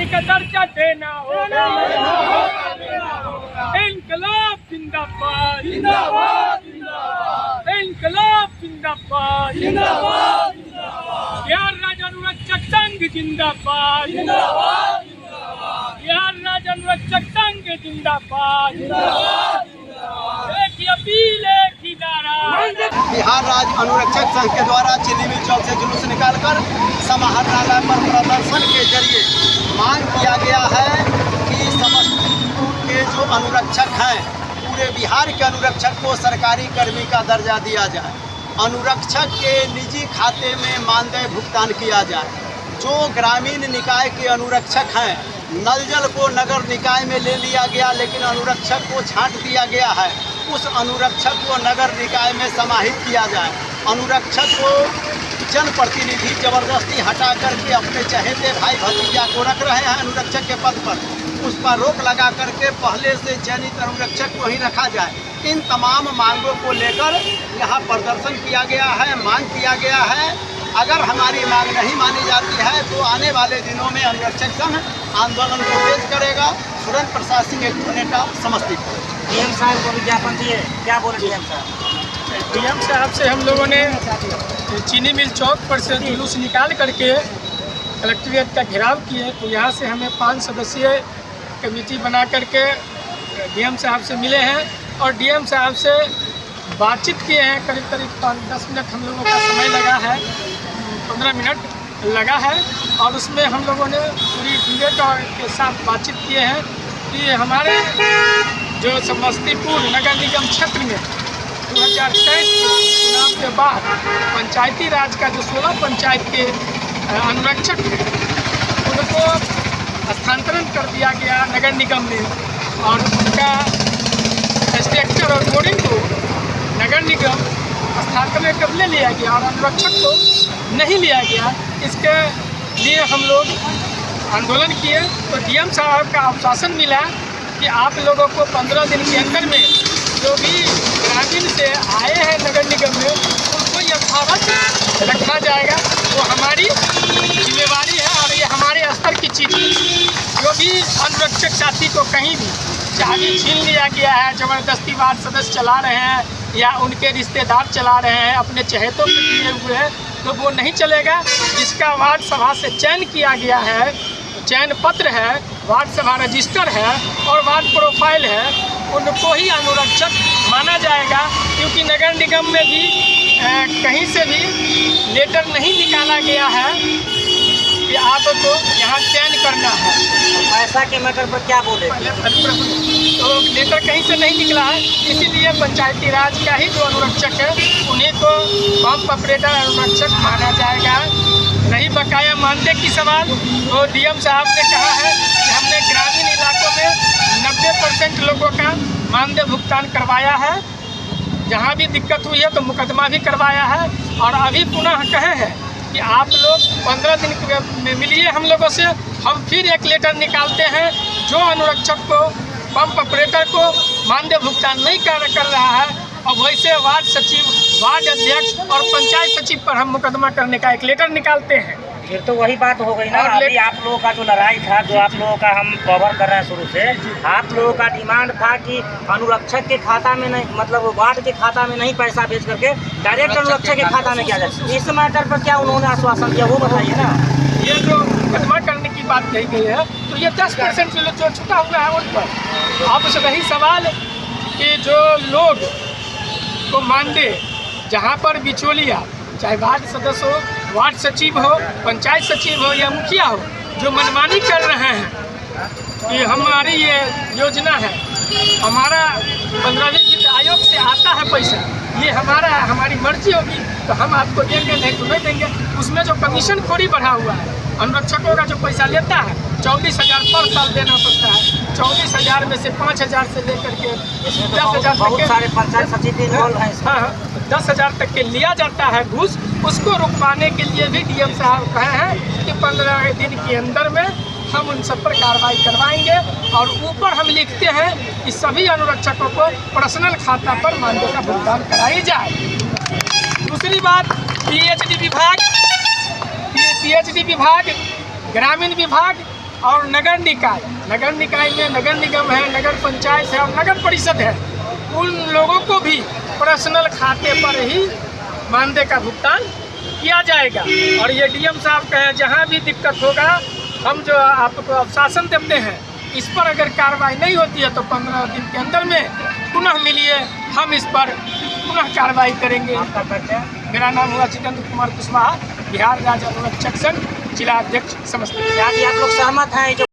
का दर्जा देना होगा। इंकलाब जिंदाबाद, इंकलाब जिंदाबाद, बिहार राज्य अनुरक्षक संघ जिंदाबाद, बिहार राज्य अनुरक्षक संघ जिंदाबाद। एक ही अपील, एक ही नारा। बिहार राज्य अनुरक्षक संघ के द्वारा चिल्ली मिल चौक से जुलूस निकालकर समाहरणालय पर प्रदर्शन के जरिए मांग किया गया है कि समस्तीपुर के जो अनुरक्षक हैं, पूरे बिहार के अनुरक्षक को सरकारी कर्मी का दर्जा दिया जाए, अनुरक्षक के निजी खाते में मानदेय भुगतान किया जाए। जो ग्रामीण निकाय के अनुरक्षक हैं, नल जल को नगर निकाय में ले लिया गया लेकिन अनुरक्षक को छांट दिया गया है, उस अनुरक्षक को नगर निकाय में समाहित किया जाए। अनुरक्षक को जनप्रतिनिधि जबरदस्ती हटा करके अपने चहेते भाई भतीजा को रख रहे हैं अनुरक्षक के पद पर, उस पर रोक लगा करके पहले से चयनित अनुरक्षक को ही रखा जाए। इन तमाम मांगों को लेकर यहाँ प्रदर्शन किया गया है, मांग किया गया है। अगर हमारी मांग नहीं मानी जाती है तो आने वाले दिनों में अनुरक्षक संघ आंदोलन को तेज करेगा। सुरेंद्र प्रसाद सिंह, एक नेता, समस्तीपुर। डीएम साहब को विज्ञापन दिए, क्या बोले डीएम साहब? डीएम साहब से हम लोगों ने चीनी मिल चौक पर से जुलूस निकाल करके कलेक्ट्रेट का घेराव किए, तो यहाँ से हमें 5 सदस्यीय कमेटी बना करके डीएम साहब से मिले हैं और डीएम साहब से बातचीत किए हैं। करीब 5-10 मिनट हम लोगों का समय लगा है, 15 मिनट लगा है और उसमें हम लोगों ने पूरी डिबेट और के साथ बातचीत किए हैं कि हमारे जो समस्तीपुर नगर निगम क्षेत्र में 2023 चुनाव के बाद पंचायती राज का जो 16 पंचायत के अनुरक्षक हैं उनको स्थानांतरण कर दिया गया नगर निगम में और उनका स्ट्रक्चर और बोर्डिंग को नगर निगम स्थानांतरण कर लिया गया और अनुरक्षक को नहीं लिया गया। इसके लिए हम लोग आंदोलन किए तो डीएम साहब का आश्वासन मिला कि आप लोगों को 15 दिन के अंदर में जो भी ग्रामीण से आए हैं नगर निगम में उनको यथावत रखा जाएगा। वो हमारी जिम्मेवारी है और ये हमारे स्तर की चीज़ है। जो भी अनुरक्षक साथी को कहीं भी चाबी छीन लिया गया है, ज़बरदस्ती वार्ड सदस्य चला रहे हैं या उनके रिश्तेदार चला रहे हैं, अपने चहेतों में दिए हुए हैं, तो वो नहीं चलेगा। जिसका वार्ड सभा से चयन किया गया है, चयन पत्र है, वार्ड सभा रजिस्टर है और वार्ड प्रोफाइल है, उनको ही अनुरक्षक माना जाएगा। क्योंकि नगर निगम में भी कहीं से भी लेटर नहीं निकाला गया है कि आपको यहाँ चयन करना है। पैसा के मैटर पर क्या बोले? तो लेटर कहीं से नहीं निकला है, इसीलिए पंचायती राज का ही जो अनुरक्षक है उन्हीं को पंप ऑपरेटर अनुरक्षक माना जाएगा। रही बकाया मानदेय की सवाल, तो डीएम साहब ने कहा है कि हमने ग्रामीण इलाकों में 90% लोगों का मानदेय भुगतान करवाया है। जहाँ भी दिक्कत हुई है तो मुकदमा भी करवाया है और अभी पुनः कहे हैं कि आप लोग 15 दिन में मिलिए हम लोगों से, हम फिर एक लेटर निकालते हैं। जो अनुरक्षक को पंप ऑपरेटर को मानदेय भुगतान नहीं कर रहा है और वैसे वार्ड सचिव, वार्ड अध्यक्ष और पंचायत सचिव पर हम मुकदमा करने का एक लेटर निकालते हैं। फिर तो वही बात हो गई ना। अभी आप लोगों का जो लड़ाई था, जो आप लोगों का हम कवर कर रहे हैं शुरू से, आप लोगों का डिमांड था कि अनुरक्षक के खाता में नहीं, मतलब वार्ड के खाता में नहीं पैसा भेज करके डायरेक्ट अनुरक्षक के खाता में किया जाए। इस मैटर पर क्या उन्होंने आश्वासन दिया वो बताइए ना। ये जो मुकदमा करने की बात कही गई है तो ये 10% जो छुटा हुआ है उन पर। अब रही सवाल कि जो लोग को मानदेय जहाँ पर बिचौलिया, चाहे वार्ड सदस्य हो, वार्ड सचिव हो, पंचायत सचिव हो या मुखिया हो, जो मनमानी कर रहे हैं कि हमारी ये योजना है, हमारा 15वीं वित्त आयोग से आता है पैसा, ये हमारा है, हमारी मर्जी होगी तो हम आपको देंगे, नहीं तो नहीं देंगे। उसमें जो कमीशन खोरी बढ़ा हुआ है, अनुरक्षकों का जो पैसा लेता है 24,000 पर साल देना पड़ता है। 24,000 में से 5,000 से लेकर के 10,000 बहुत सारे पंचायत सचिव इन्वॉल्व हैं। हाँ, 10,000 तक के लिया जाता है घूस। उसको रुकवाने के लिए भी डीएम साहब कहे हैं कि 15 दिन के अंदर में हम उन सब पर कार्रवाई करवाएंगे और ऊपर हम लिखते हैं कि सभी अनुरक्षकों को पर्सनल खाता पर मानदेय का भुगतान कराई जाए। दूसरी बात, पीएचडी विभाग, ग्रामीण विभाग और नगर निकाय में नगर निगम है, नगर पंचायत है और नगर परिषद है, उन लोगों को भी पर्सनल खाते पर ही मानदेय का भुगतान किया जाएगा। और ये डीएम साहब का है, जहाँ भी दिक्कत होगा हम जो आपको आश्वासन देते हैं, इस पर अगर कार्रवाई नहीं होती है तो 15 दिन के अंदर में पुनः मिलिए, हम इस पर पुनः कार्रवाई करेंगे। आपका परिचय? मेरा नाम हुआ जितेंद्र कुमार कुशवाहा, बिहार राज्य अनुरक्षक संघ जिला अध्यक्ष समस्तीपुर। क्या आप लोग सहमत हैं जो